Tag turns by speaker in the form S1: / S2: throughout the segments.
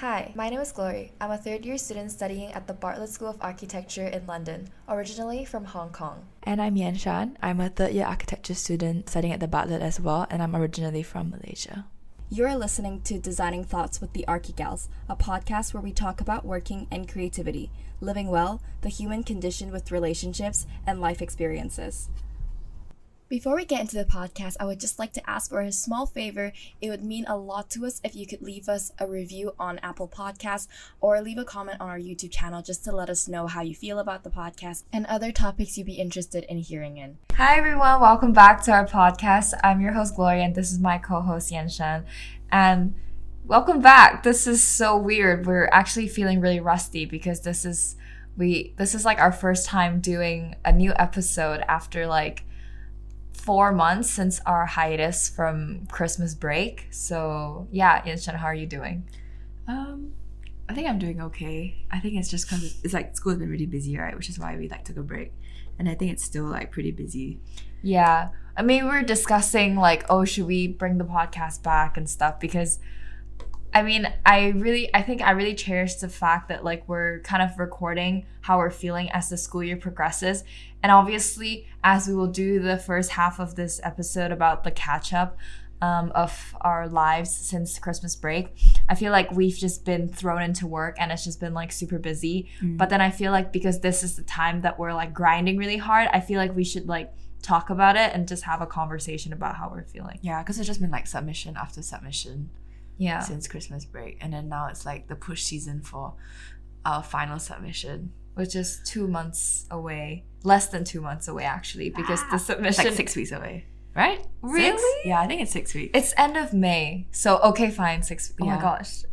S1: Hi, my name is Glory. I'm a third-year student studying at the Bartlett School of Architecture in London, originally from Hong Kong.
S2: And I'm Shan. I'm a third-year architecture student studying at the Bartlett as well, and I'm originally from Malaysia.
S3: You're listening to Designing Thoughts with the Archi Gals, a podcast where we talk about working and creativity, living well, the human condition with relationships, and life experiences.
S1: Before we get into the podcast, I would just like to ask for a small favor. It would mean a lot to us if you could leave us a review on Apple Podcasts or leave a comment on our YouTube channel just to let us know how you feel about the podcast and other topics you'd be interested in hearing in.
S4: Hi everyone, welcome back to our podcast. I'm your host Gloria and this is my co-host Shan. And welcome back. This is so weird. We're actually feeling really rusty because this is like our first time doing a new episode after like 4 months since our hiatus from Christmas break. So yeah, Shan, how are you doing?
S2: I think I'm doing okay. I think it's just because it's like school's been really busy, right? Which is why we like took a break. And I think it's still like pretty busy.
S4: Yeah. I mean, we were discussing like, oh, should we bring the podcast back and stuff? Because I mean, I think I really cherish the fact that like we're kind of recording how we're feeling as the school year progresses. And obviously, as we will do the first half of this episode about the catch up of our lives since Christmas break, I feel like we've just been thrown into work and it's just been like super busy. But then I feel like because this is the time that we're like grinding really hard, I feel like we should like talk about it and just have a conversation about how we're feeling.
S2: Yeah, because it's just been like submission after submission.
S4: Yeah.
S2: Since Christmas break, and then now it's like the push season for our final submission,
S4: which is 2 months away, less than 2 months away actually, because the submission
S2: like 6 weeks away, right?
S4: Really?
S2: 6? Yeah, I think it's 6 weeks.
S4: It's end of May, so okay, fine, 6. Oh
S2: Yeah.
S4: my gosh,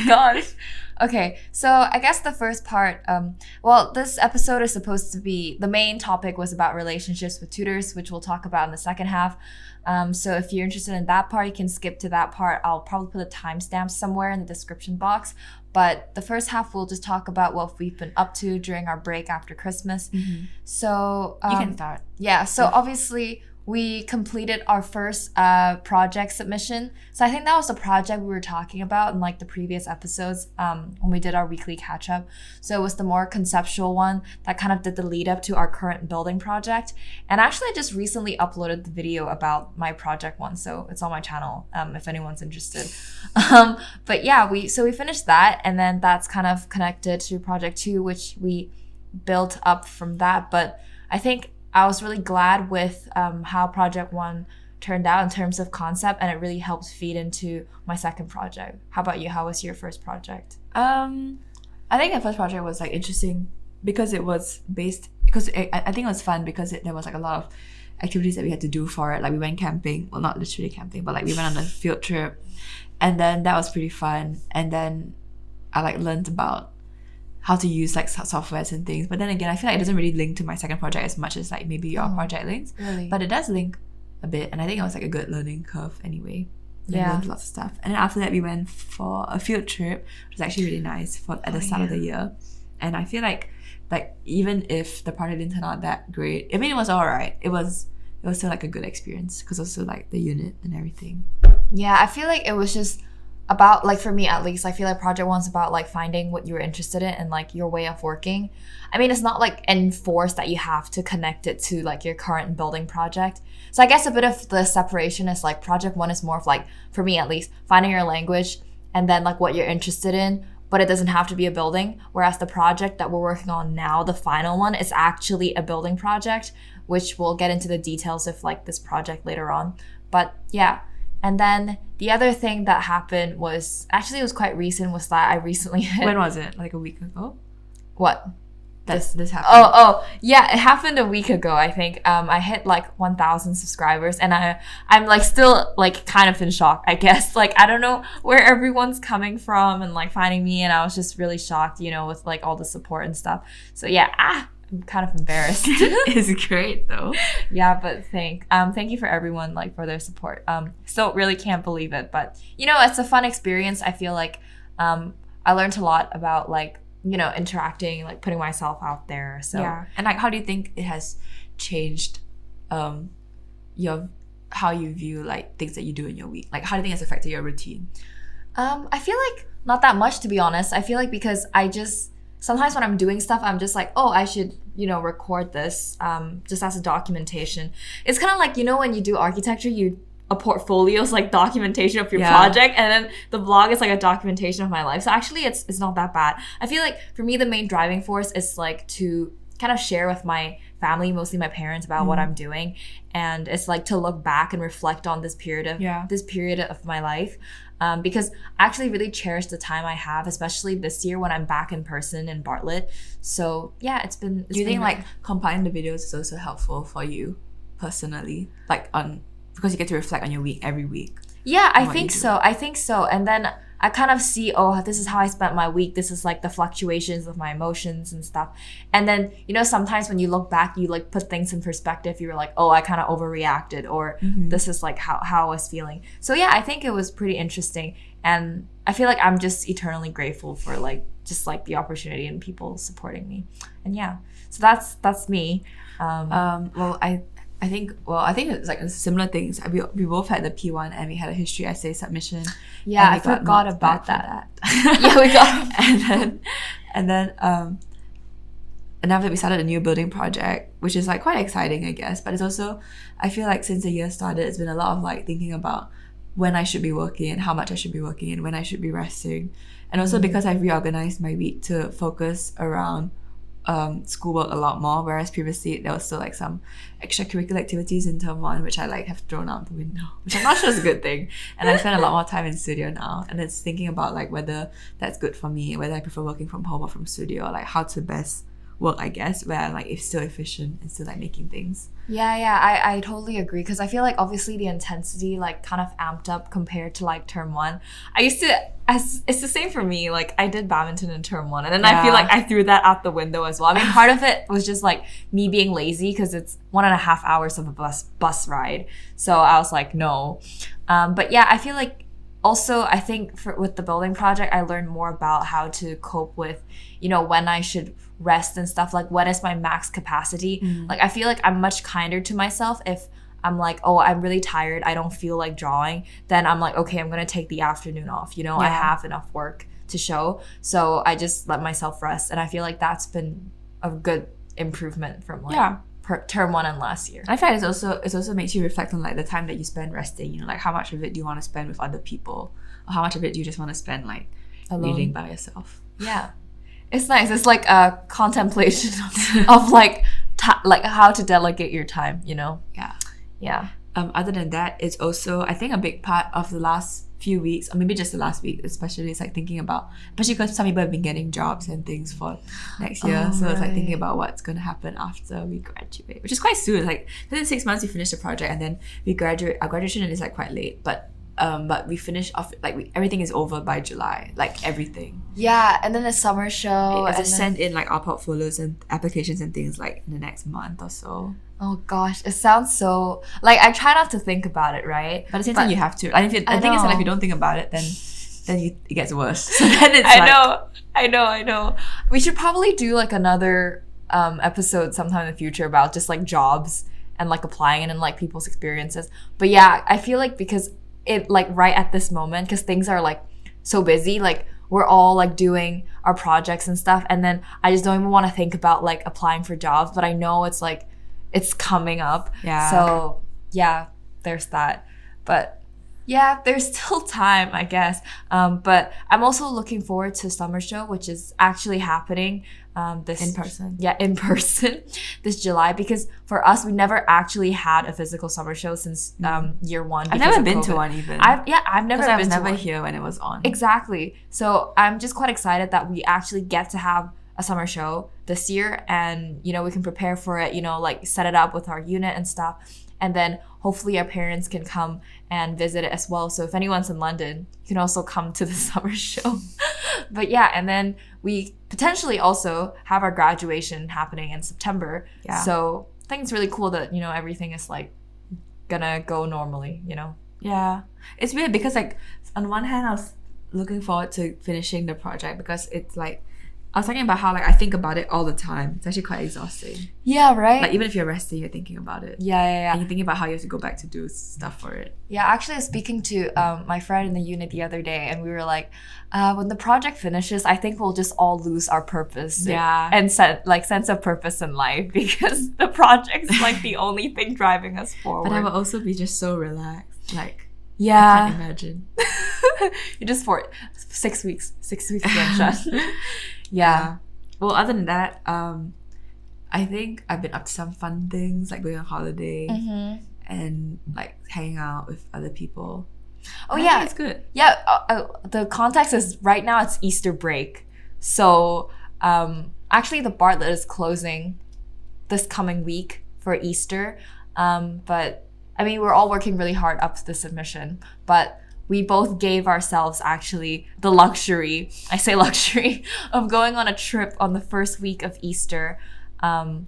S4: gosh. Okay, so I guess the first part, this episode is supposed to be, the main topic was about relationships with tutors, which we'll talk about in the second half. So if you're interested in that part, you can skip to that part. I'll probably put a timestamp somewhere in the description box. But the first half, we'll just talk about what we've been up to during our break after Christmas.
S2: Mm-hmm.
S4: So
S2: You can start.
S4: Yeah, so obviously we completed our first project submission. So I think that was the project we were talking about in like the previous episodes when we did our weekly catch up. So it was the more conceptual one that kind of did the lead up to our current building project. And actually I just recently uploaded the video about my project one. So it's on my channel if anyone's interested. But yeah, we finished that, and then that's kind of connected to project 2, which we built up from that. But I think I was really glad with how project 1 turned out in terms of concept, and it really helped feed into my second project. How about you? How was your first project?
S2: I think the first project was like interesting because it was based, because I think it was fun because there was like a lot of activities that we had to do for it. Like we went camping, well, not literally camping, but like we went on a field trip, and then that was pretty fun. And then I like learned about how to use like softwares and things. But then again, I feel like it doesn't really link to my second project as much as like maybe your project links.
S4: Really?
S2: But it does link a bit, and I think it was like a good learning curve anyway. I learned lots of stuff. And then after that, we went for a field trip, which was actually really nice at the start of the year. And I feel like even if the project didn't turn out that great, I mean, it was alright. It was still like a good experience because also like the unit and everything.
S4: Yeah, I feel like it was just about, like for me at least, I feel like project 1's about like finding what you're interested in and like your way of working. I mean, it's not like enforced that you have to connect it to like your current building project. So I guess a bit of the separation is like project 1 is more of like, for me at least, finding your language and then like what you're interested in, but it doesn't have to be a building. Whereas the project that we're working on now, the final one, is actually a building project, which we'll get into the details of like this project later on. But yeah. And then the other thing that happened was, actually it was quite recent, was that I recently hit...
S2: When was it? Like a week ago?
S4: What?
S2: This happened.
S4: Oh, yeah, it happened a week ago, I think. I hit like 1,000 subscribers, and I'm like still like kind of in shock, I guess. Like, I don't know where everyone's coming from and like finding me, and I was just really shocked, with like all the support and stuff. So yeah, I'm kind of embarrassed.
S2: It's great though.
S4: Yeah, but thank you for everyone like for their support. Still really can't believe it, but it's a fun experience. I feel like I learned a lot about like interacting, like putting myself out there. So
S2: yeah. And like, how do you think it has changed how you view like things that you do in your week? Like, how do you think it's affected your routine?
S4: I feel like not that much, to be honest. I feel like because I just sometimes when I'm doing stuff, I'm just like, oh, I should, record this just as a documentation. It's kind of like, when you do architecture, a portfolio is like documentation of your project, and then the blog is like a documentation of my life. So actually it's not that bad. I feel like for me the main driving force is like to kind of share with my family, mostly my parents, about what I'm doing, and it's like to look back and reflect on this period of my life, because I actually really cherish the time I have, especially this year when I'm back in person in Bartlett. So yeah, it's been.
S2: Do you think like compiling the videos is also helpful for you personally, like because you get to reflect on your week every week?
S4: Yeah, I think so. And then I kind of see, oh, this is how I spent my week. This is like the fluctuations of my emotions and stuff. And then, sometimes when you look back, you like put things in perspective. You were like, oh, I kind of overreacted, or this is like how I was feeling. So yeah, I think it was pretty interesting. And I feel like I'm just eternally grateful for like, just like the opportunity and people supporting me. And yeah, so that's me.
S2: I think it's like similar things. We both had the P1 and we had a history essay submission.
S4: Yeah, I forgot about that.
S2: Yeah, we got and then after we started a new building project, which is like quite exciting, I guess. But it's also, I feel like since the year started, it's been a lot of like thinking about when I should be working and how much I should be working and when I should be resting. And also because I've reorganized my week to focus around schoolwork a lot more, whereas previously there was still like some extracurricular activities in term 1 which I like have thrown out the window, which I'm not sure is a good thing. And I spend a lot more time in studio now, and it's thinking about like whether that's good for me, whether I prefer working from home or from studio, or like how to best work, I guess, where like it's still efficient and still like making things.
S4: I totally agree, because I feel like obviously the intensity like kind of amped up compared to like term 1. It's the same for me, like I did badminton in term 1, and then I feel like I threw that out the window as well. I mean, part of it was just like me being lazy because it's 1.5 hours of a bus ride, so I was like no. But yeah, I feel like also, I think with the building project, I learned more about how to cope with, when I should rest and stuff, like when is my max capacity. Like I feel like I'm much kinder to myself if I'm like, oh, I'm really tired, I don't feel like drawing, then I'm like, okay, I'm gonna take the afternoon off, I have enough work to show, so I just let myself rest. And I feel like that's been a good improvement from like term 1 and last year.
S2: I feel like it also makes you reflect on like the time that you spend resting, like how much of it do you want to spend with other people, or how much of it do you just want to spend like alone, reading by yourself.
S4: Yeah, it's nice. It's like a contemplation of like how to delegate your time, yeah.
S2: Other than that, it's also, I think, a big part of the last few weeks, or maybe just the last week especially, it's like thinking about, especially because some people have been getting jobs and things for next year, so it's like thinking about what's going to happen after we graduate, which is quite soon. Like within 6 months we finish the project, and then we graduate. Our graduation is like quite late, but we finish off like everything is over by July, like everything.
S4: Yeah, and then the summer show,
S2: and send in like our portfolios and applications and things like in the next month or so.
S4: Oh gosh, it sounds so like, I try not to think about it, right?
S2: But at the same time you have to. And the thing is that if you don't think about it, then it gets worse. So then it's
S4: I know. We should probably do like another episode sometime in the future about just like jobs and like applying and like people's experiences. But yeah, I feel like because it like right at this moment, because things are like so busy, like we're all like doing our projects and stuff, and then I just don't even want to think about like applying for jobs, but I know it's like it's coming up. Yeah. So yeah, there's that. But yeah, there's still time, I guess. But I'm also looking forward to summer show, which is actually happening this
S2: in person.
S4: Yeah, in person this July, because for us we never actually had a physical summer show since year 1.
S2: I've never been to one even.
S4: I've never been
S2: I was
S4: to
S2: never
S4: one.
S2: here when it was on.
S4: Exactly. So I'm just quite excited that we actually get to have a summer show this year, and we can prepare for it, like set it up with our unit and stuff, and then hopefully our parents can come and visit it as well. So if anyone's in London, you can also come to the summer show. But yeah, and then we potentially also have our graduation happening in September. Yeah. So I think it's really cool that everything is like gonna go normally.
S2: Yeah, it's weird because like on one hand I was looking forward to finishing the project because it's like I was talking about how like I think about it all the time. It's actually quite exhausting.
S4: Yeah, right?
S2: Like even if you're resting, you're thinking about it.
S4: Yeah.
S2: And you're thinking about how you have to go back to do stuff for it.
S4: Yeah, actually I was speaking to my friend in the unit the other day, and we were like, when the project finishes, I think we'll just all lose our purpose.
S2: Yeah.
S4: And sense of purpose in life, because the project's like the only thing driving us forward.
S2: But I will also be just so relaxed. Like,
S4: yeah.
S2: I can't imagine.
S4: You just for 6 weeks. 6 weeks again, Shan. Yeah.
S2: Well, other than that, I think I've been up to some fun things, like going on holiday and like hanging out with other people.
S4: Oh,
S2: I
S4: yeah.
S2: think it's good.
S4: Yeah, the context is right now it's Easter break. So actually the Bartlett is closing this coming week for Easter. But I mean, we're all working really hard up to the submission. But we both gave ourselves actually the luxury, I say luxury, of going on a trip on the first week of Easter. And,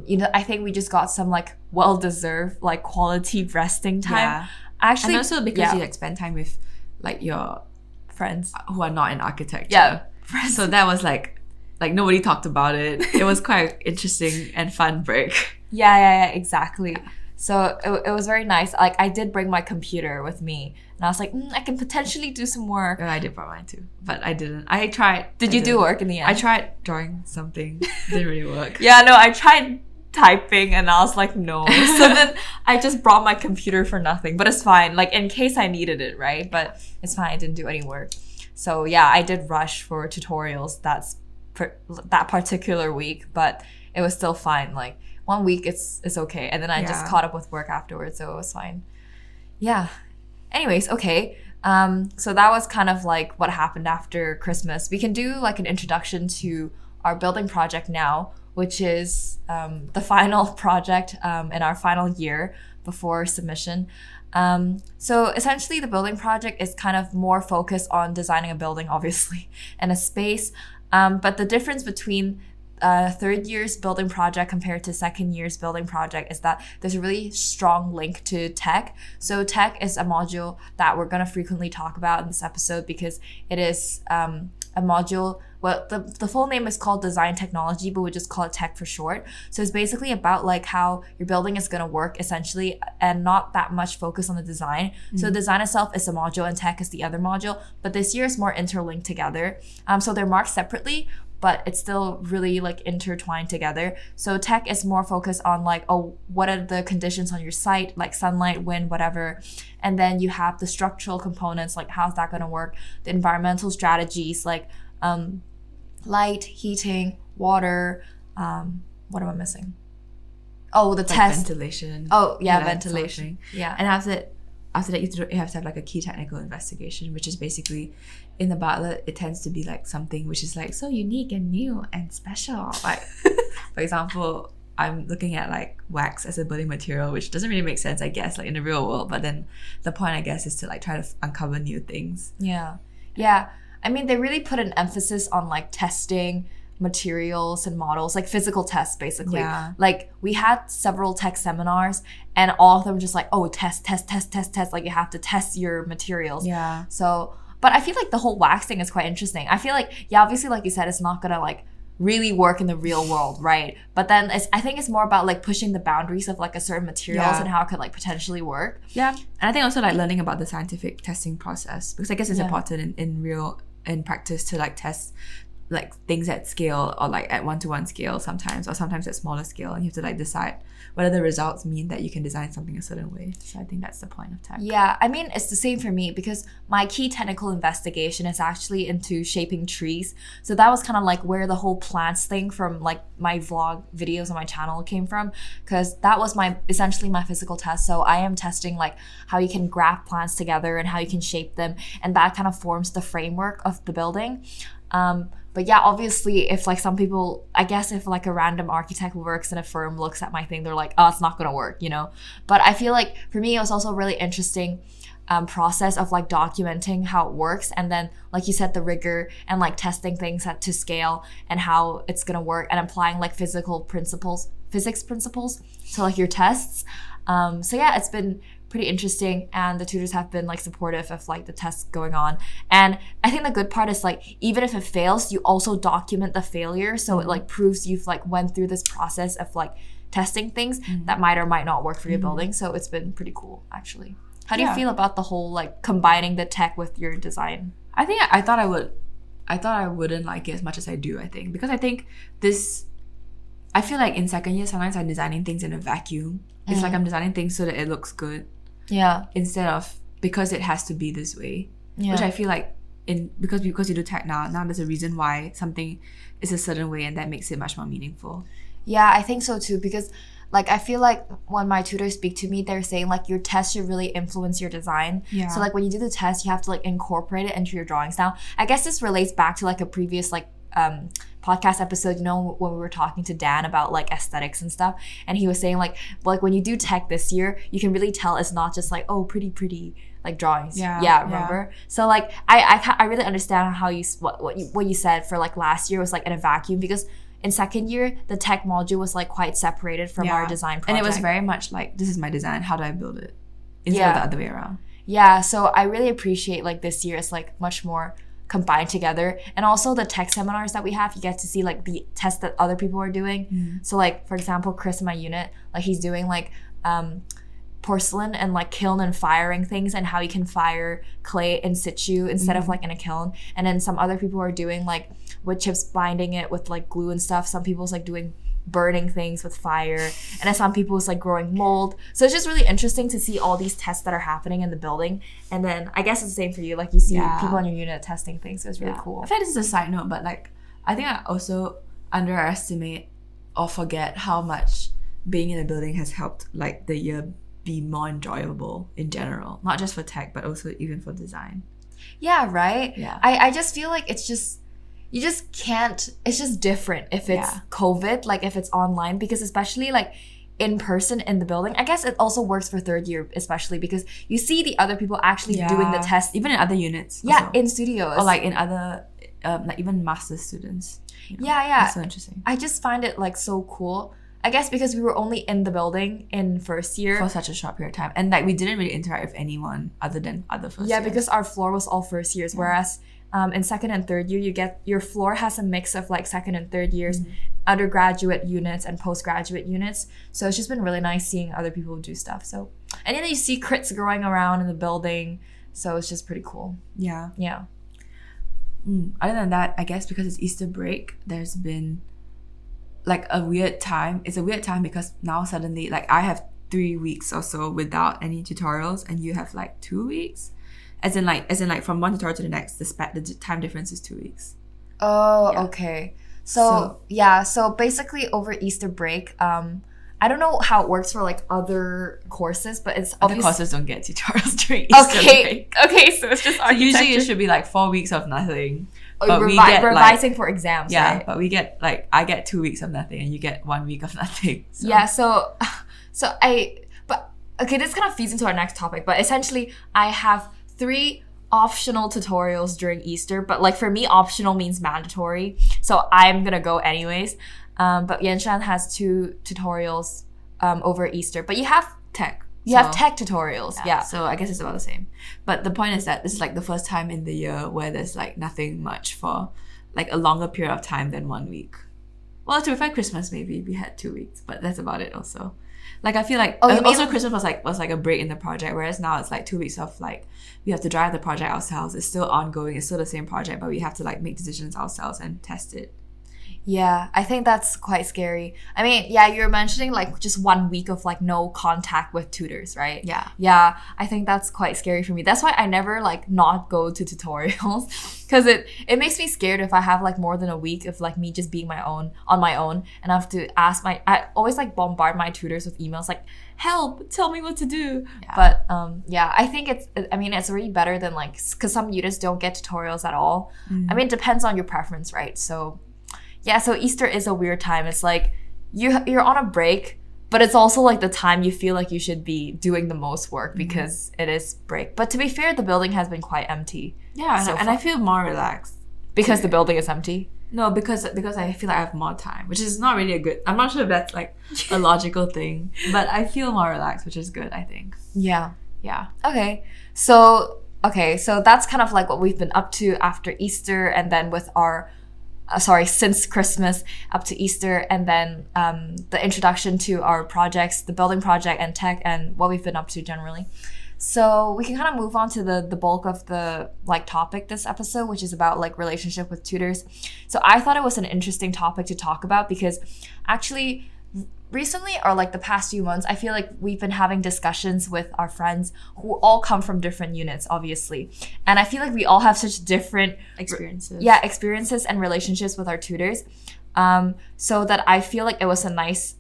S4: you know, I think we just got some like well-deserved like quality resting time.
S2: Yeah.
S4: Actually,
S2: And also because you like spend time with like your
S4: friends
S2: who are not in architecture.
S4: Yeah.
S2: So that was like nobody talked about it. It was quite interesting and fun break.
S4: Yeah, exactly. So it was very nice. Like I did bring my computer with me, and I was like, I can potentially do some work.
S2: I did bring mine too, but I didn't. I tried.
S4: Did you do work in the end?
S2: I tried drawing something. Didn't really work.
S4: Yeah, no, I tried typing and I was like, no. So then I just brought my computer for nothing, but it's fine. Like in case I needed it, right? But it's fine. I didn't do any work. So yeah, I did rush for tutorials that particular week, but it was still fine. Like 1 week, it's okay. And then I just caught up with work afterwards, so it was fine. Yeah. Anyways, okay. So that was kind of like what happened after Christmas. We can do like an introduction to our building project now, which is the final project in our final year before submission. So essentially the building project is kind of more focused on designing a building, obviously, and a space. But the difference between third year's building project compared to second year's building project is that there's a really strong link to tech. So tech is a module that we're going to frequently talk about in this episode because it is a module. Well, the full name is called design technology, but we just call it tech for short. So it's basically about like how your building is going to work essentially, and not that much focus on the design. So design itself is a module and tech is the other module, but this year is more interlinked together. So they're marked separately, but it's still really like intertwined together. So tech is more focused on like, oh, what are the conditions on your site, like sunlight, wind, whatever. And then you have the structural components, like how's that going to work? The environmental strategies, like light, heating, water. What am I missing? Oh, the
S2: like
S4: test.
S2: ventilation.
S4: Oh, yeah,
S2: that
S4: ventilation.
S2: sort of
S4: Yeah.
S2: And after that, you have to have like a key technical investigation, which is basically in the Bartlett, it tends to be like something which is like so unique and new and special. Like, for example, I'm looking at like wax as a building material, which doesn't really make sense, I guess, like in the real world. But then the point, I guess, is to like try to uncover new things.
S4: Yeah. I mean, they really put an emphasis on like testing materials and models, like physical tests, basically.
S2: Yeah.
S4: Like we had several tech seminars, and all of them just like, oh, test. Like you have to test your materials.
S2: Yeah.
S4: So, but I feel like the whole wax thing is quite interesting. I feel like, yeah, obviously, like you said, it's not gonna like really work in the real world, right? But then I think it's more about like pushing the boundaries of like a certain materials and how it could like potentially work.
S2: Yeah. And I think also like learning about the scientific testing process, because I guess it's important in practice to like test like things at scale, or like at one-to-one scale sometimes, or sometimes at smaller scale, and you have to like decide whether the results mean that you can design something a certain way. So I think that's the point of tech.
S4: Yeah, I mean, it's the same for me because my key technical investigation is actually into shaping trees. So that was kind of like where the whole plants thing from like my vlog videos on my channel came from, because that was essentially my physical test. So I am testing like how you can graft plants together and how you can shape them, and that kind of forms the framework of the building. But yeah, obviously, if like some people, I guess if like a random architect works in a firm looks at my thing, they're like, oh, it's not gonna work, you know? But I feel like for me, it was also a really interesting process of like documenting how it works. And then, like you said, the rigor and like testing things to scale and how it's gonna work, and applying like physics principles to like your tests. So yeah, it's been pretty interesting, and the tutors have been like supportive of like the tests going on. And I think the good part is like even if it fails, you also document the failure, so it like proves you've like went through this process of like testing things that might or might not work for your building. So it's been pretty cool actually. How do you feel about the whole like combining the tech with your design?
S2: I think I thought I wouldn't like it as much as I do, I think, because I think I feel like in second year sometimes I'm designing things in a vacuum. It's like I'm designing things so that it looks good.
S4: Yeah.
S2: Instead of because it has to be this way.
S4: Yeah.
S2: Which I feel like because you do tech now there's a reason why something is a certain way, and that makes it much more meaningful.
S4: Yeah, I think so too, because like I feel like when my tutors speak to me, they're saying like your test should really influence your design.
S2: Yeah.
S4: So like when you do the test, you have to like incorporate it into your drawings. Now, I guess this relates back to like a previous like podcast episode, you know, when we were talking to Dan about like aesthetics and stuff, and he was saying like when you do tech this year, you can really tell it's not just like, oh, pretty like drawings. Remember? So like I really understand how what you said for like last year was like in a vacuum, because in second year the tech module was like quite separated from our design project,
S2: and it was very much like, this is my design, how do I build it, instead of the other way around.
S4: Yeah, so I really appreciate like this year is like much more combined together. And also the tech seminars that we have, you get to see like the tests that other people are doing. So like for example, Chris in my unit, like he's doing like porcelain and like kiln and firing things, and how you can fire clay in situ instead of like in a kiln. And then some other people are doing like wood chips, binding it with like glue and stuff. Some people's like doing burning things with fire, and then some people's like growing mold. So it's just really interesting to see all these tests that are happening in the building. And then I guess it's the same for you, like you see people in your unit testing things. So it's really cool.
S2: I feel like this is a side note, but like I think I also underestimate or forget how much being in a building has helped like the year be more enjoyable in general, not just for tech but also even for design.
S4: Yeah, right?
S2: Yeah.
S4: I just feel like it's just, you just can't, it's just different if it's COVID, like if it's online, because especially like in person in the building, I guess it also works for third year, especially because you see the other people actually doing the test.
S2: Even in other units.
S4: Yeah,
S2: also.
S4: in studios.
S2: Or like in other, like even master's students. You know,
S4: yeah.
S2: That's so interesting.
S4: I just find it like so cool. I guess because we were only in the building in first year.
S2: For such a short period of time. And like we didn't really interact with anyone other than other first years.
S4: Yeah, because our floor was all first years, whereas in second and third year, your floor has a mix of like second and third years, undergraduate units and postgraduate units. So it's just been really nice seeing other people do stuff. So, and then you see crits growing around in the building. So it's just pretty cool.
S2: Yeah.
S4: Yeah.
S2: Other than that, I guess because it's Easter break, there's been like a weird time. It's a weird time because now suddenly like I have 3 weeks or so without any tutorials, and you have like 2 weeks. As in like from one tutorial to the next, the time difference is 2 weeks.
S4: Oh, okay. So basically over Easter break, I don't know how it works for like other courses, but it's
S2: other courses don't get tutorials during Easter break.
S4: Okay, so it's just
S2: so usually it should be like 4 weeks of nothing.
S4: But we get revising for exams, right?
S2: But we get like I get 2 weeks of nothing and you get 1 week of nothing. So.
S4: Yeah, okay, this kind of feeds into our next topic, but essentially I have 3 optional tutorials during Easter, but like for me optional means mandatory, so I'm gonna go anyways. But Shan has 2 tutorials over Easter, but you have tech. You have tech tutorials,
S2: So I guess it's about the same. But the point is that this is like the first time in the year where there's like nothing much for like a longer period of time than 1 week. Well, to be fair, Christmas maybe we had 2 weeks, but that's about it also. Like I feel like also Christmas was like a break in the project, whereas now it's like 2 weeks of like we have to drive the project ourselves. It's still ongoing. It's still the same project, but we have to like make decisions ourselves and test it.
S4: Yeah, I think that's quite scary. I mean, yeah, you're mentioning like just 1 week of like no contact with tutors, right?
S2: Yeah.
S4: Yeah, I think that's quite scary for me. That's why I never like not go to tutorials, because it makes me scared if I have like more than a week of like me just being on my own, and I have to I always like bombard my tutors with emails like, help, tell me what to do. Yeah. But I think it's really better than like, because some units don't get tutorials at all. I mean, it depends on your preference, right? So yeah, so Easter is a weird time. It's like you're on a break, but it's also like the time you feel like you should be doing the most work because it is break. But to be fair, the building has been quite empty.
S2: Yeah, and I feel more relaxed.
S4: Because the building is empty?
S2: No, because I feel like I have more time, which is not really I'm not sure if that's like a logical thing, but I feel more relaxed, which is good, I think.
S4: Yeah.
S2: Yeah.
S4: Okay, so that's kind of like what we've been up to after Easter, and then with our since Christmas up to Easter, and then the introduction to our projects, the building project and tech, and what we've been up to generally. So we can kind of move on to the bulk of the like topic this episode, which is about like relationship with tutors. So I thought it was an interesting topic to talk about because actually recently, or like the past few months, I feel like we've been having discussions with our friends who all come from different units, obviously. And I feel like we all have such different experiences and relationships with our tutors. So that I feel like it was a nice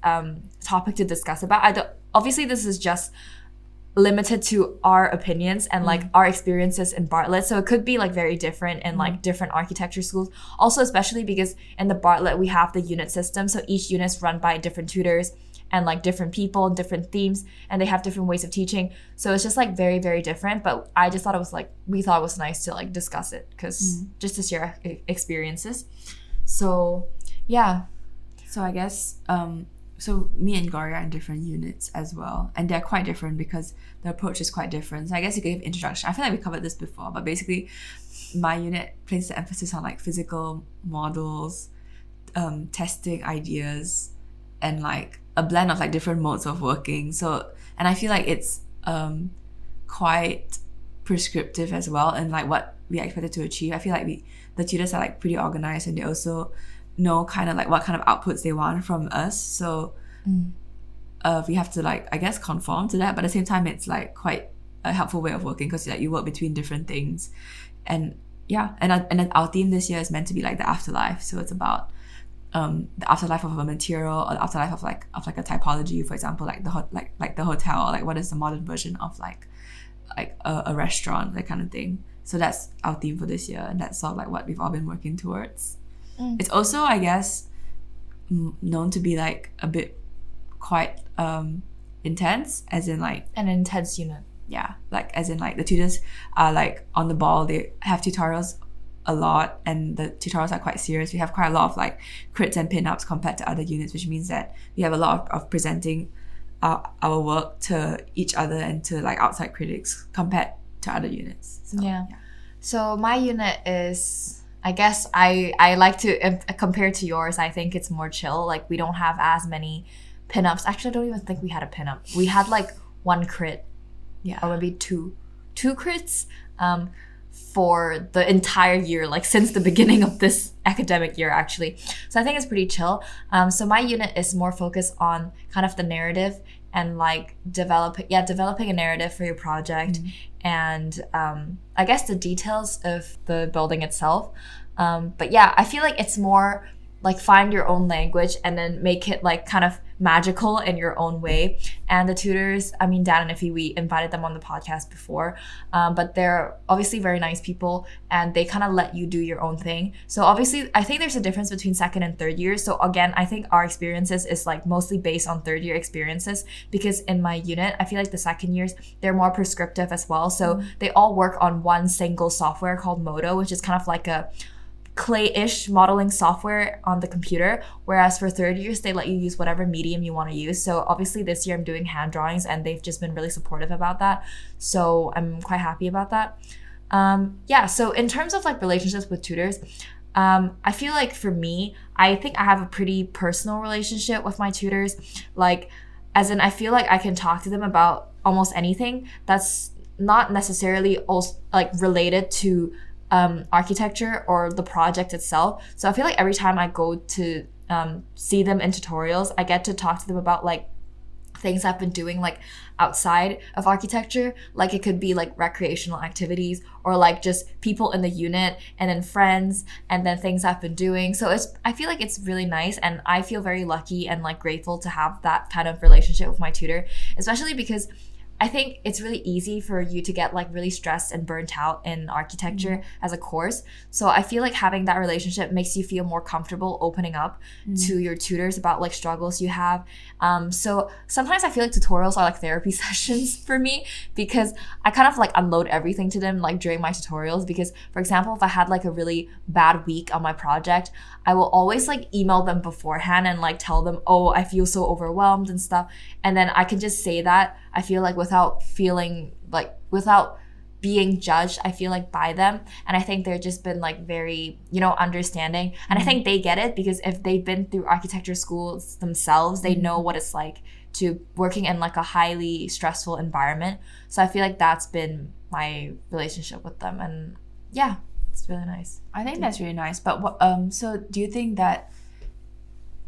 S4: topic to discuss about. Obviously, this is just limited to our opinions and like our experiences in Bartlett, so it could be like very different in like different architecture schools, also especially because in the Bartlett we have the unit system, so each unit's run by different tutors and like different people and different themes, and they have different ways of teaching, so it's just like very, very different. But I just thought it was like, we thought it was nice to like discuss it because just to share experiences. So yeah,
S2: so I guess so me and Gloria are in different units as well, and they're quite different because the approach is quite different. So I guess you could give introduction. I feel like we covered this before, but basically my unit places the emphasis on like physical models, testing ideas, and like a blend of like different modes of working. So, and I feel like it's quite prescriptive as well, and like what we are expected to achieve. I feel like the tutors are like pretty organized, and they also know kind of like what kind of outputs they want from us, so we have to like, I guess, conform to that, but at the same time it's like quite a helpful way of working because like you work between different things. And yeah, and then our theme this year is meant to be like the afterlife, so it's about the afterlife of a material, or the afterlife of like a typology, for example, like the hotel, like what is the modern version of like a restaurant, that kind of thing. So that's our theme for this year, and that's sort of like what we've all been working towards. It's also, I guess, known to be like a bit quite intense, as in like
S4: an intense unit.
S2: Yeah, like as in like the tutors are like on the ball. They have tutorials a lot, and the tutorials are quite serious. We have quite a lot of like crits and pin-ups compared to other units, which means that we have a lot of presenting our work to each other and to like outside critics compared to other units. So,
S4: yeah. So my unit is, I guess I like to compare to yours. I think it's more chill. Like we don't have as many pinups. Actually, I don't even think we had a pinup. We had like one crit, or maybe two crits for the entire year, like since the beginning of this academic year, actually. So I think it's pretty chill. So my unit is more focused on kind of the narrative and like developing a narrative for your project, and I guess the details of the building itself. But yeah, I feel like it's more like find your own language and then make it like kind of magical in your own way. And the tutors, I mean, Dan and Iffy, we invited them on the podcast before, but they're obviously very nice people, and they kind of let you do your own thing. So obviously, I think there's a difference between second and third year. So again, I think our experiences is like mostly based on third year experiences, because in my unit, I feel like the second years, they're more prescriptive as well. So they all work on one single software called Modo, which is kind of like a clay-ish modeling software on the computer, whereas for third years they let you use whatever medium you want to use. So obviously this year I'm doing hand drawings, and they've just been really supportive about that, so I'm quite happy about that. So in terms of like relationships with tutors, I feel like for me, I think I have a pretty personal relationship with my tutors, like as in I feel like I can talk to them about almost anything that's not necessarily also like related to architecture or the project itself. So I feel like every time I go to see them in tutorials, I get to talk to them about like things I've been doing like outside of architecture. Like it could be like recreational activities, or like just people in the unit, and then friends, and then things I've been doing. So I feel like it's really nice, and I feel very lucky and like grateful to have that kind of relationship with my tutor, especially because I think it's really easy for you to get like really stressed and burnt out in architecture as a course. So I feel like having that relationship makes you feel more comfortable opening up to your tutors about like struggles you have. So sometimes I feel like tutorials are like therapy sessions for me, because I kind of like unload everything to them like during my tutorials. Because for example, if I had like a really bad week on my project, I will always like email them beforehand and like tell them, oh, I feel so overwhelmed and stuff. And then I can just say that, I feel like, without feeling like without being judged, I feel like, by them. And I think they've just been like very, understanding. And I think they get it because if they've been through architecture schools themselves, they know what it's like to working in like a highly stressful environment. So I feel like that's been my relationship with them. And yeah, it's really nice.
S2: I think that's really nice. But what, so do you think that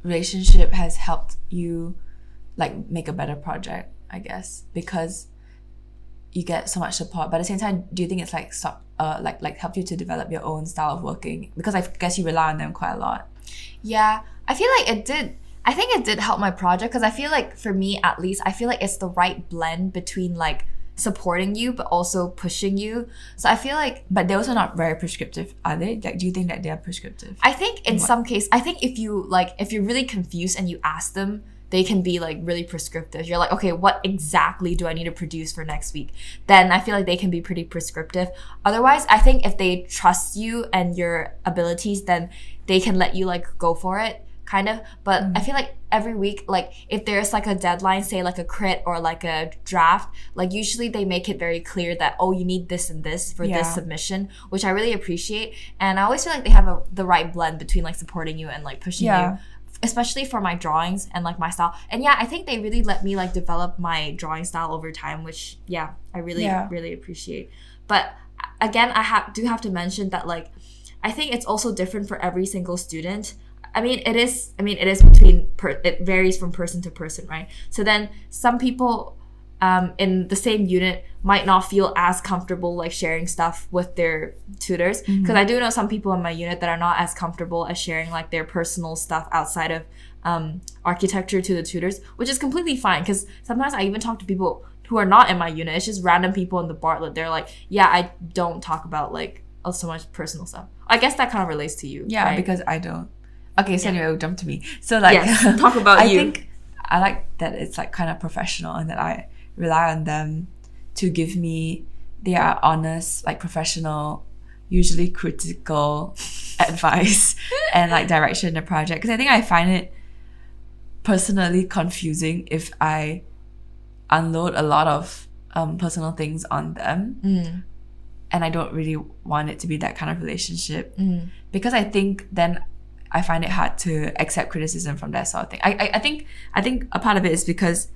S2: relationship has helped you like make a better project, I guess, because you get so much support, but at the same time, do you think it's like helped you to develop your own style of working? Because I guess you rely on them quite a lot.
S4: Yeah, I feel like it did. I think it did help my project because I feel like for me at least, I feel like it's the right blend between like supporting you but also pushing you. So I feel like,
S2: but they're also not very prescriptive, are they? Like, do you think that they are prescriptive?
S4: I think in some case, I think if you're really confused and you ask them, they can be like really prescriptive. You're like, okay, what exactly do I need to produce for next week? Then I feel like they can be pretty prescriptive. Otherwise, I think if they trust you and your abilities, then they can let you like go for it, kind of. But I feel like every week, like if there's like a deadline, say like a crit or like a draft, like usually they make it very clear that, oh, you need this and this for this submission, which I really appreciate. And I always feel like they have the right blend between like supporting you and like pushing you, especially for my drawings and like my style. And yeah, I think they really let me like develop my drawing style over time, which I really appreciate. But again, I do have to mention that like I think it's also different for every single student. It is between it varies from person to person, right? So then some people in the same unit might not feel as comfortable like sharing stuff with their tutors, because I do know some people in my unit that are not as comfortable as sharing like their personal stuff outside of architecture to the tutors, which is completely fine, because sometimes I even talk to people who are not in my unit. It's just random people in the Bartlett. They're like, yeah, I don't talk about like so much personal stuff. I guess that kind of relates to you, right?
S2: Because I don't. Okay, so anyway, we'll jump to me. So like,
S4: talk about you.
S2: I think I like that it's like kind of professional and that I rely on them to give me their honest, like professional, usually critical advice and like direction in the project. Because I think I find it personally confusing if I unload a lot of personal things on them. And I don't really want it to be that kind of relationship, because I think then I find it hard to accept criticism from that sort of thing. I think a part of it is because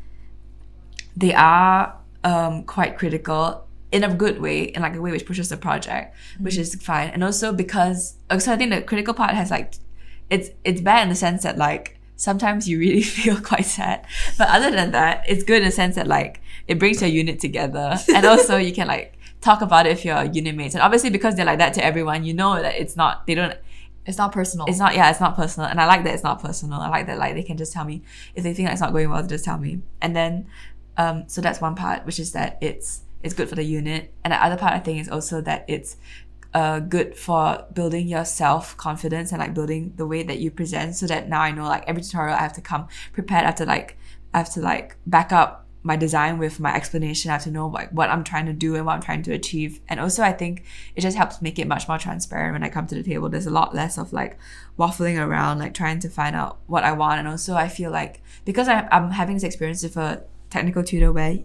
S2: they are quite critical in a good way, in like a way which pushes the project, which is fine. And also because, so I think the critical part has like, it's bad in the sense that like sometimes you really feel quite sad. But other than that, it's good in the sense that like it brings your unit together, and also you can like talk about it with your unit mates. And obviously because they're like that to everyone, you know that it's not personal. It's not personal. And I like that it's not personal. I like that like they can just tell me if they think that it's not going well, they just tell me. And then so that's one part, which is that it's good for the unit. And the other part I think is also that it's good for building your self-confidence and like building the way that you present, so that now I know like every tutorial I have to come prepared. I have to back up my design with my explanation. I have to know like what I'm trying to do and what I'm trying to achieve. And also I think it just helps make it much more transparent when I come to the table. There's a lot less of like waffling around, like trying to find out what I want. And also I feel like because I'm having this experience with a technical tutor where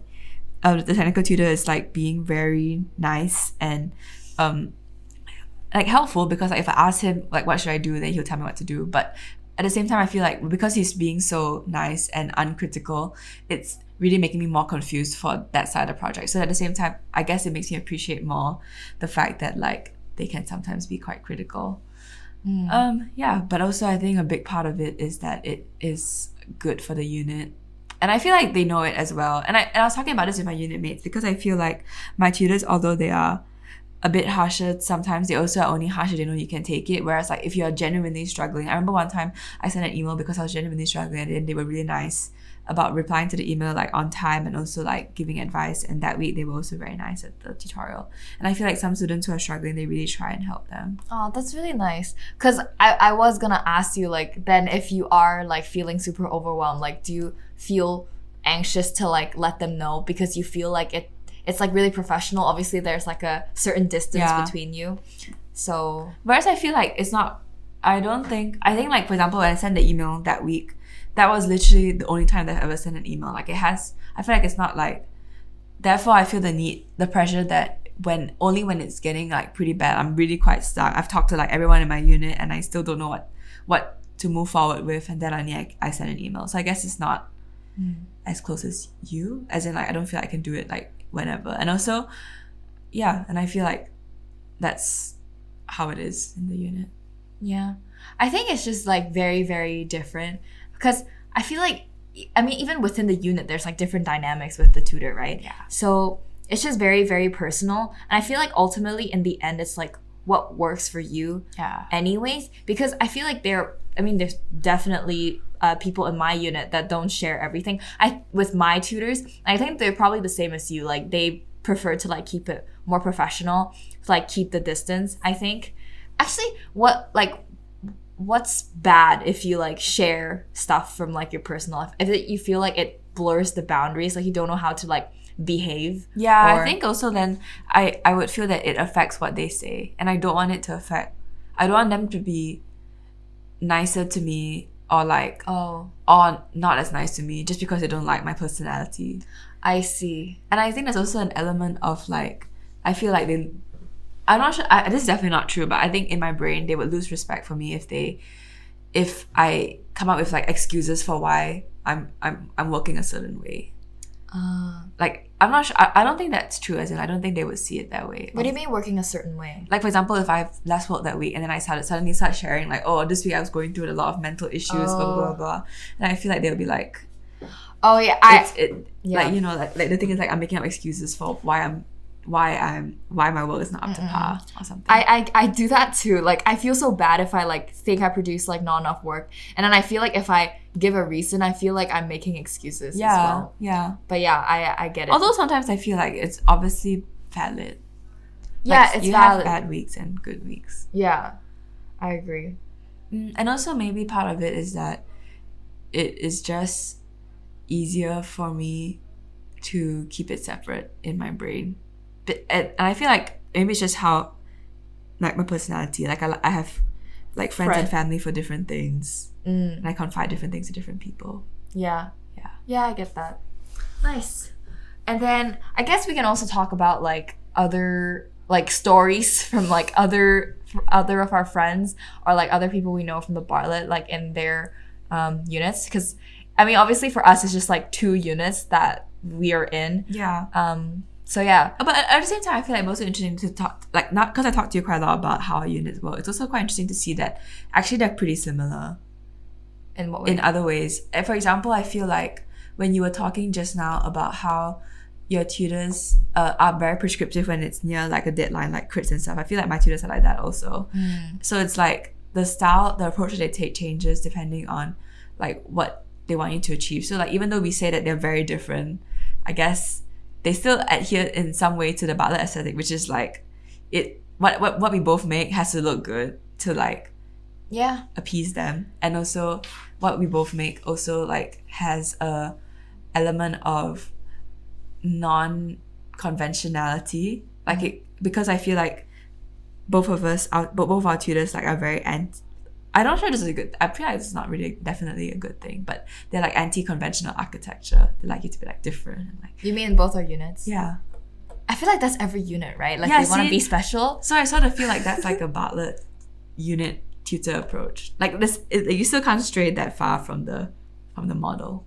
S2: the technical tutor is like being very nice and like helpful, because like if I ask him like what should I do, then he'll tell me what to do. But at the same time I feel like because he's being so nice and uncritical, it's really making me more confused for that side of the project. So at the same time, I guess it makes me appreciate more the fact that like they can sometimes be quite critical. But also I think a big part of it is that it is good for the unit. And I feel like they know it as well. And I was talking about this with my unit mates, because I feel like my tutors, although they are a bit harsher sometimes, they also are only harsh if they know you can take it. Whereas like if you're genuinely struggling, I remember one time I sent an email because I was genuinely struggling, and then they were really nice about replying to the email like on time and also like giving advice. And that week they were also very nice at the tutorial. And I feel like some students who are struggling, they really try and help them.
S4: Oh, that's really nice. Because I was gonna ask you like, then if you are like feeling super overwhelmed, like do you feel anxious to like let them know, because you feel like it's like really professional? Obviously there's like a certain distance between you. So
S2: whereas I feel like it's not, I think like, for example, when I sent the email that week, that was literally the only time that I've ever sent an email. Like I feel like it's not like therefore I feel the pressure that when it's getting like pretty bad, I'm really quite stuck. I've talked to like everyone in my unit and I still don't know what to move forward with, and then I send an email. So I guess it's not as close as you, as in like I don't feel like I can do it like whenever. And also, yeah, and I feel like that's how it is in the unit.
S4: Yeah. I think it's just like very, very different because I feel like, I mean, even within the unit, there's like different dynamics with the tutor, right?
S2: Yeah.
S4: So it's just very, very personal. And I feel like ultimately in the end, it's like what works for you anyways. Because I feel like there's definitely people in my unit that don't share everything. With my tutors, I think they're probably the same as you. Like they prefer to like keep it more professional, to like keep the distance, I think. Actually, what's bad if you like share stuff from like your personal life? If you feel like it blurs the boundaries, like you don't know how to like behave.
S2: Yeah, I think also then I would feel that it affects what they say, and I don't want I don't want them to be nicer to me or like or not as nice to me just because they don't like my personality.
S4: I see.
S2: And I think there's also an element of like, I feel like I'm not sure, this is definitely not true, but I think in my brain they would lose respect for me if I come up with like excuses for why I'm working a certain way. Like I'm not sure, I don't think that's true, as in I don't think they would see it that way.
S4: What do you mean working a certain way?
S2: Like for example, if I have less work that week and then I suddenly start sharing like, oh, this week I was going through a lot of mental issues, blah blah blah blah, and I feel like they'll be like,
S4: oh yeah,
S2: like, you know, like the thing is like I'm making up excuses for why my work is not up to par or something.
S4: I do that too. Like I feel so bad if I like think I produce like not enough work, and then I feel like if I give a reason, I feel like I'm making excuses as well.
S2: Yeah.
S4: But yeah, I get it.
S2: Although sometimes I feel like it's obviously valid.
S4: Yeah,
S2: like,
S4: it's
S2: you
S4: valid.
S2: have bad weeks and good weeks.
S4: Yeah, I agree.
S2: And also maybe part of it is that it is just easier for me to keep it separate in my brain. And I feel like maybe it's just how like my personality, like I have like friends and family for different things, and I confide different things to different people.
S4: Yeah, I get that. Nice. And then I guess we can also talk about like other like stories from like other of our friends or like other people we know from the Bartlett, like in their units, because I mean obviously for us it's just like 2 units that we are in. So yeah,
S2: but at the same time I feel like it's also interesting to talk, like, not because I talked to you quite a lot about how our units work, it's also quite interesting to see that actually they're pretty similar
S4: in what way?
S2: In other ways. For example, I feel like when you were talking just now about how your tutors are very prescriptive when it's near like a deadline, like crits and stuff, I feel like my tutors are like that also. So it's like the approach that they take changes depending on like what they want you to achieve. So like even though we say that they're very different, I guess they still adhere in some way to the Bartlett aesthetic, which is like what we both make has to look good to like appease them, and also what we both make also like has a element of non-conventionality, like it, because I feel like both our tutors like are very I'm not sure this is a good, I feel like it's not really definitely a good thing, but they're like anti-conventional architecture. They like you to be like different and like.
S4: You mean both our units?
S2: Yeah.
S4: I feel like that's every unit, right? Like
S2: yeah,
S4: they want to be special.
S2: So I sort of feel like that's like a Bartlett unit tutor approach. Like this, you still can't stray that far from the model.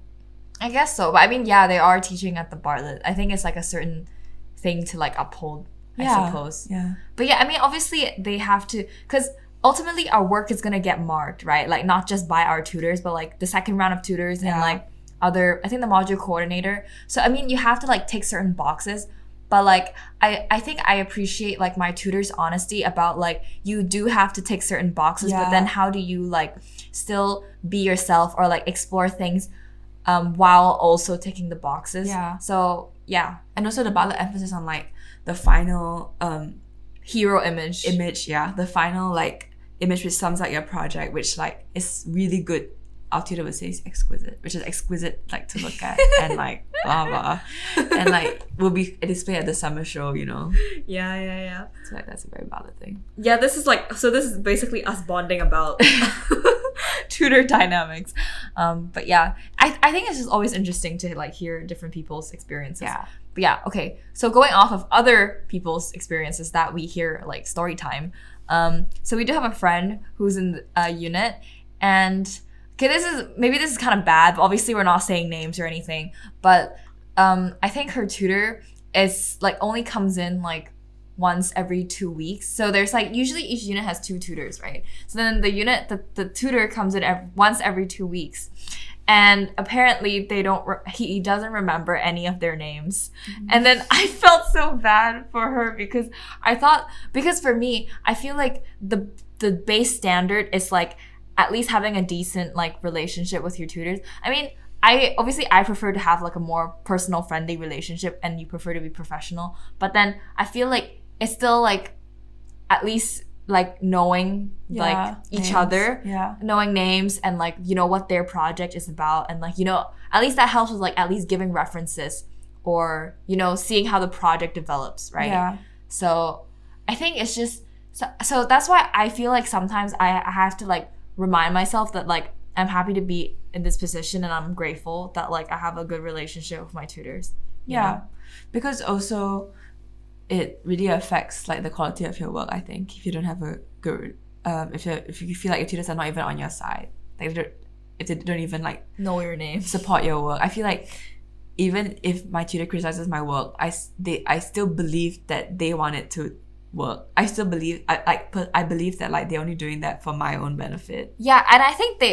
S4: I guess so, but I mean, yeah, they are teaching at the Bartlett. I think it's like a certain thing to like uphold, I suppose.
S2: Yeah.
S4: But yeah, I mean, obviously they have to, because ultimately our work is gonna get marked, right? Like not just by our tutors, but like the second round of tutors and like other, I think the module coordinator. So I mean, you have to like tick certain boxes, but like I think I appreciate like my tutor's honesty about like you do have to tick certain boxes, but then how do you like still be yourself or like explore things while also ticking the boxes? So yeah.
S2: And also the Bartlett emphasis on like the final
S4: hero image,
S2: the final like image which sums up your project, which like is really good. Our tutor would say is exquisite, which is exquisite like to look at and like blah blah, and like will be displayed at the summer show, you know.
S4: Yeah.
S2: So like that's a very valid thing.
S4: Yeah, this is basically us bonding about tutor dynamics. But yeah, I think it's just always interesting to like hear different people's experiences. But yeah, okay. So going off of other people's experiences that we hear like story time. So we do have a friend who's in a unit, and okay, this is kind of bad, but obviously we're not saying names or anything. But I think her tutor is like only comes in like once every 2 weeks. So there's like usually each unit has 2 tutors, right? So then the tutor comes in once every 2 weeks. And apparently he doesn't remember any of their names. And then I felt so bad for her because for me, I feel like the base standard is like at least having a decent like relationship with your tutors. I mean, I prefer to have like a more personal, friendly relationship, and you prefer to be professional. But then I feel like it's still like at least like knowing like each
S2: names.
S4: Other,
S2: yeah,
S4: knowing names and like you know what their project is about, and like you know at least that helps with like at least giving references or you know seeing how the project develops, right?
S2: Yeah.
S4: So I think it's just so that's why I feel like sometimes I have to like remind myself that like I'm happy to be in this position and I'm grateful that like I have a good relationship with my tutors.
S2: Yeah, because also it really affects like the quality of your work. I think if you don't have a good, if you feel like your tutors are not even on your side, like if they don't even like
S4: Know your name.
S2: support your work, I feel like even if my tutor criticizes my work, I still believe that they want it to work. I still believe I believe that like they're only doing that for my own benefit.
S4: Yeah, and I think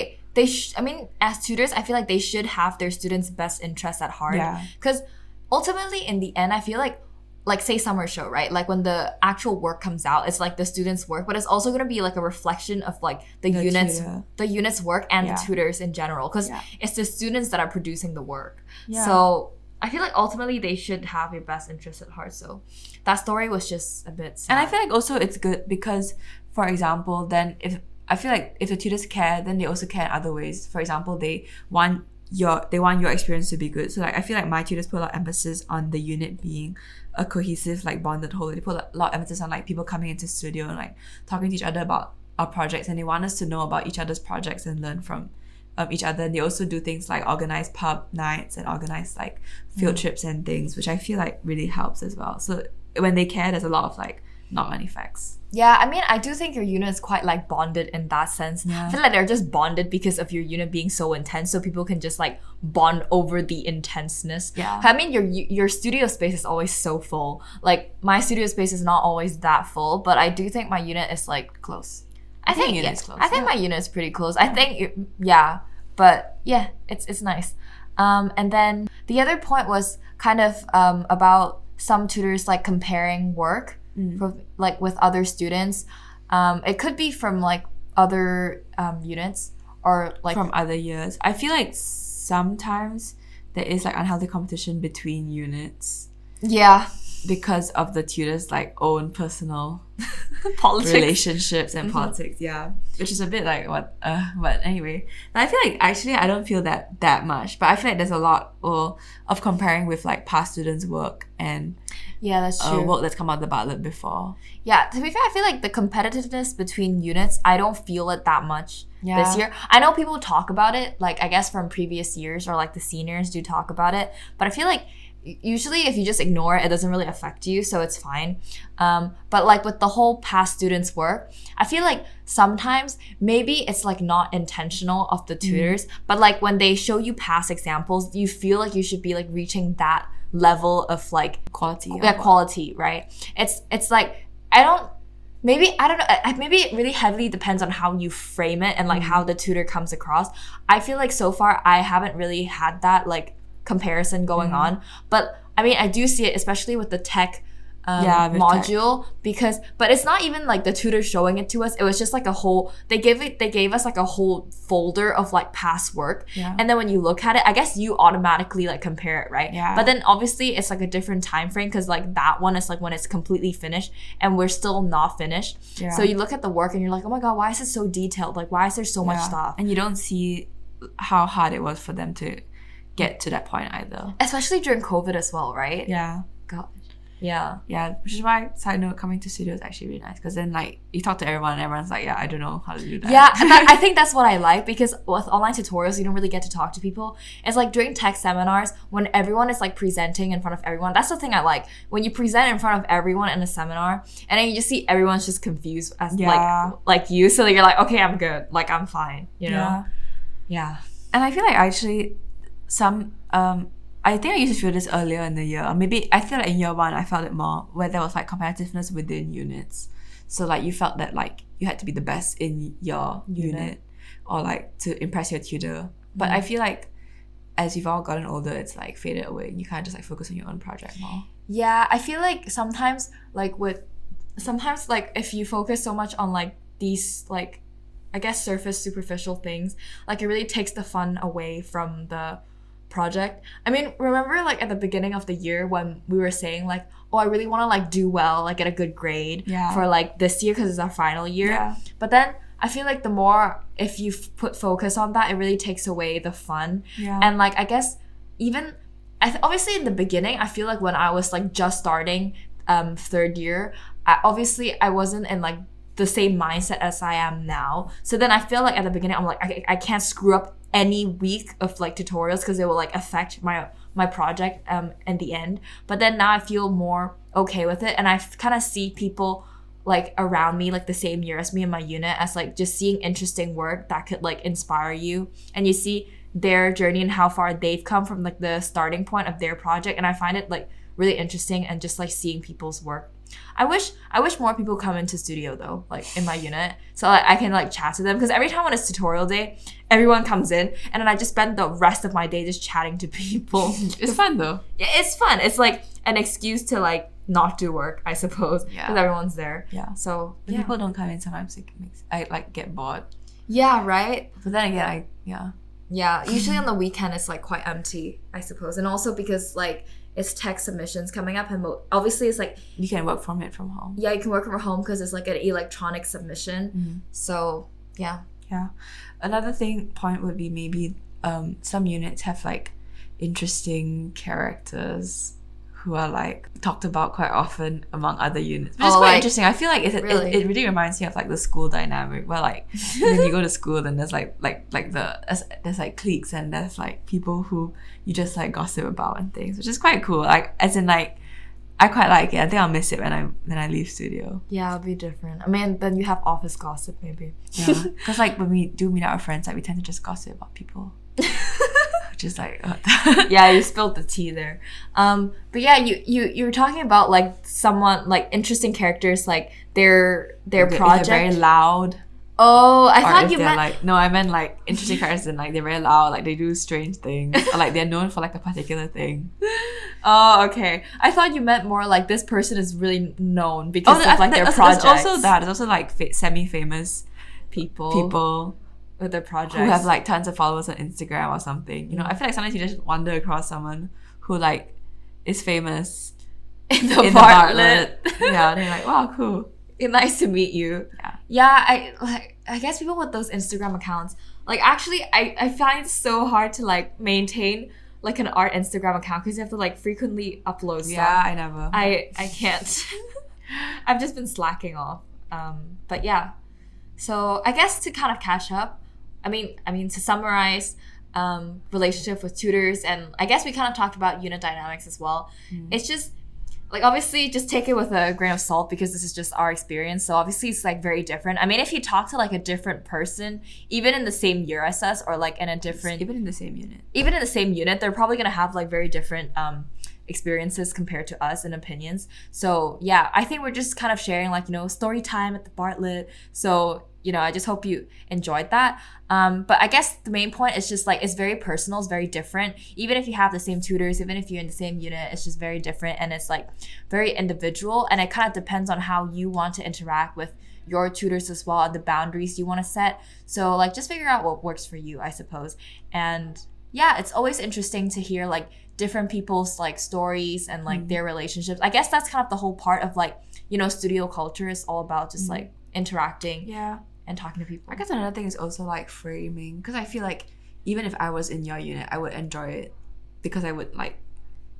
S4: I mean, as tutors, I feel like they should have their students' best interests at heart.
S2: Yeah.
S4: Because ultimately, in the end, I feel like say summer show, right? Like when the actual work comes out, it's like the students' work, but it's also gonna be like a reflection of like the unit's work and the tutors in general. Because it's the students that are producing the work. Yeah. So I feel like ultimately they should have your best interest at heart. So that story was just a bit sad.
S2: And I feel like also it's good because, for example, then if the tutors care, then they also care in other ways. For example, they want your experience to be good. So like I feel like my tutors put a lot of emphasis on the unit being a cohesive, like bonded whole. They put a lot of emphasis on like people coming into studio and like talking to each other about our projects, and they want us to know about each other's projects and learn from each other. And they also do things like organize pub nights and organize like field trips and things, which I feel like really helps as well. So when they care, there's a lot of like knock-on effects.
S4: Yeah, I mean, I do think your unit is quite like bonded in that sense. Yeah. I feel like they're just bonded because of your unit being so intense, so people can just like bond over the intenseness. Yeah. I mean, your studio space is always so full. Like my studio space is not always that full, but I do think my unit is like close. I think
S2: unit is close.
S4: I think my unit is pretty close. I think but yeah, it's nice. And then the other point was kind of about some tutors like comparing work. Like with other students. It could be from like other units or like
S2: from other years. I feel like sometimes there is like unhealthy competition between units.
S4: Yeah.
S2: Because of the tutors' like own personal
S4: politics.
S2: Relationships and politics, yeah. Which is a bit like what but anyway. But I feel like actually I don't feel that much. But I feel like there's a lot of comparing with like past students' work and
S4: that's true.
S2: Work that's come out of the Bartlett before.
S4: Yeah, to be fair, I feel like the competitiveness between units, I don't feel it that much this year. I know people talk about it, like I guess from previous years, or like the seniors do talk about it, but I feel like usually if you just ignore it, it doesn't really affect you, so it's fine. But like with the whole past students' work, I feel like sometimes maybe it's like not intentional of the tutors, but like when they show you past examples, you feel like you should be like reaching that level of like quality, right? It's like I don't know. Maybe it really heavily depends on how you frame it and like how the tutor comes across. I feel like so far I haven't really had that like comparison going on, but I mean I do see it, especially with the tech module, but it's not even like the tutor showing it to us. It was just like a whole, they gave us like a whole folder of like past work, and then when you look at it, I guess you automatically like compare it, right? But then obviously it's like a different time frame, because like that one is like when it's completely finished and we're still not finished. So you look at the work and you're like, oh my god, why is it so detailed? Like why is there so much stuff?
S2: And you don't see how hard it was for them to get to that point either,
S4: especially during COVID as well, right?
S2: God.
S4: Yeah.
S2: Yeah, which is why, side note, coming to studio is actually really nice, because then like you talk to everyone and everyone's like, yeah, I don't know how to do that.
S4: Yeah, I think that's what I like, because with online tutorials, you don't really get to talk to people. It's like during tech seminars, when everyone is like presenting in front of everyone, that's the thing I like. When you present in front of everyone in a seminar, and then you just see everyone's just confused as like you, so you're like, okay, I'm good, like I'm fine, you know? Yeah.
S2: And I feel like actually I think I used to feel this earlier in the year. Or maybe I feel like in year one I felt it more, where there was like competitiveness within units. So like you felt that like you had to be the best in your unit or like to impress your tutor. But I feel like as you've all gotten older, it's like faded away. You kind of just like focus on your own project more.
S4: Yeah, I feel like sometimes like if you focus so much on like these like, I guess, superficial things, like it really takes the fun away from the project. I mean, remember like at the beginning of the year when we were saying like, oh, I really want to like do well, like get a good grade for like this year because it's our final year. But then I feel like the more if you put focus on that, it really takes away the fun. And like I guess even obviously in the beginning, I feel like when I was like just starting third year, I wasn't in like the same mindset as I am now. So then I feel like at the beginning I'm like I can't screw up any week of like tutorials because it will like affect my project in the end. But then now I feel more okay with it, and I kind of see people like around me like the same year as me in my unit as like just seeing interesting work that could like inspire you, and you see their journey and how far they've come from like the starting point of their project. And I find it like really interesting, and just like seeing people's work. I wish more people come into studio though, like in my unit, so like, I can like chat to them, because every time when it's tutorial day, everyone comes in, and then I just spend the rest of my day just chatting to people.
S2: It's fun though.
S4: Yeah, it's fun. It's like an excuse to like not do work, I suppose, because everyone's there.
S2: Yeah.
S4: So
S2: when people don't come in, sometimes I like get bored.
S4: Yeah, right.
S2: But then again,
S4: Yeah, usually on the weekend it's like quite empty, I suppose, and also because like it's tech submissions coming up, and obviously it's like
S2: you can work from home.
S4: Yeah, you can work from home because it's like an electronic submission. So yeah.
S2: Another point would be maybe some units have like interesting characters who are like talked about quite often among other units, which is quite interesting. I feel like it really reminds me of like the school dynamic, where like when you go to school, then there's there's like cliques, and there's like people who you just like gossip about and things, which is quite cool. Like as in like I quite like it. I think I'll miss it when I leave studio.
S4: Yeah, it'll be different. I mean, then you have office gossip maybe.
S2: Yeah, because like when we do meet our friends, like we tend to just gossip about people. Just like
S4: yeah, you spilled the tea there. But yeah, you were talking about like someone like interesting characters, like their project.
S2: They're very loud.
S4: Oh, I thought you meant
S2: like no, I meant like interesting characters, and like they're very loud, like they do strange things, or like they're known for like a particular thing.
S4: Oh, okay. I thought you meant more like this person is really known because of like their projects.
S2: There's also that. There's also like semi-famous people
S4: with their projects
S2: who have like tons of followers on Instagram or something. You know, I feel like sometimes you just wander across someone who like is famous
S4: in the Bartlett.
S2: Yeah, and you're like, wow, cool.
S4: Nice to meet you. Yeah, I guess people with those Instagram accounts, like actually I find it so hard to like maintain like an art Instagram account, because you have to like frequently upload stuff.
S2: Yeah, I never.
S4: I can't. I've just been slacking off. But yeah. So I guess to kind of catch up, I mean to summarize, relationship with tutors, and I guess we kind of talked about unit dynamics as well. It's just like, obviously just take it with a grain of salt, because this is just our experience. So obviously it's like very different. I mean, if you talk to like a different person, even in the same year as us, or like in a different,
S2: even in the same unit,
S4: they're probably gonna have like very different experiences compared to us and opinions. So yeah, I think we're just kind of sharing like, you know, story time at the Bartlett. So, you know, I just hope you enjoyed that. But I guess the main point is just like, it's very personal, it's very different. Even if you have the same tutors, even if you're in the same unit, it's just very different, and it's like very individual, and it kind of depends on how you want to interact with your tutors as well, and the boundaries you want to set. So like, just figure out what works for you, I suppose. And yeah, it's always interesting to hear like different people's like stories and like their relationships. I guess that's kind of the whole part of like, you know, studio culture is all about just like interacting and talking to people.
S2: I guess another thing is also like framing, because I feel like even if I was in your unit, I would enjoy it because I would like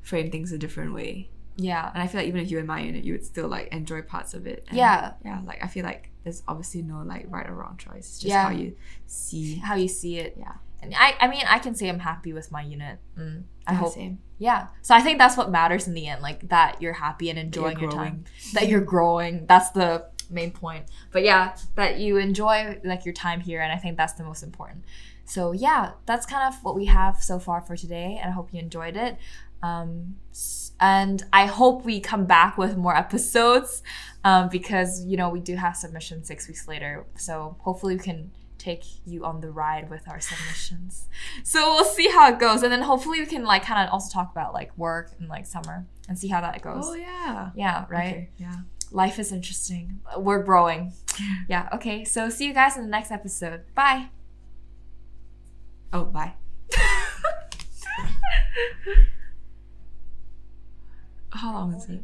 S2: frame things a different way.
S4: Yeah.
S2: And I feel like even if you were in my unit, you would still like enjoy parts of it. And
S4: Yeah.
S2: Yeah, like I feel like there's obviously no like right or wrong choice. It's just
S4: Yeah.
S2: how you see.
S4: How you see it.
S2: Yeah.
S4: And I mean, I can say I'm happy with my unit. I
S2: Yeah,
S4: hope.
S2: same.
S4: Yeah. So I think that's what matters in the end, like that you're happy and enjoying your time. That you're growing. That's the main point. But yeah, that you enjoy like your time here, and I think that's the most important. So yeah, that's kind of what we have so far for today, and I hope you enjoyed it. And I hope we come back with more episodes because, you know, we do have submissions 6 weeks later. So hopefully we can take you on the ride with our submissions. So we'll see how it goes. And then hopefully we can like kind of also talk about like work and like summer and see how that goes.
S2: Oh, yeah.
S4: Yeah, right?
S2: Okay, yeah.
S4: Life is interesting. We're growing. Yeah, okay. So see you guys in the next episode. Bye.
S2: Oh, bye. How long is it?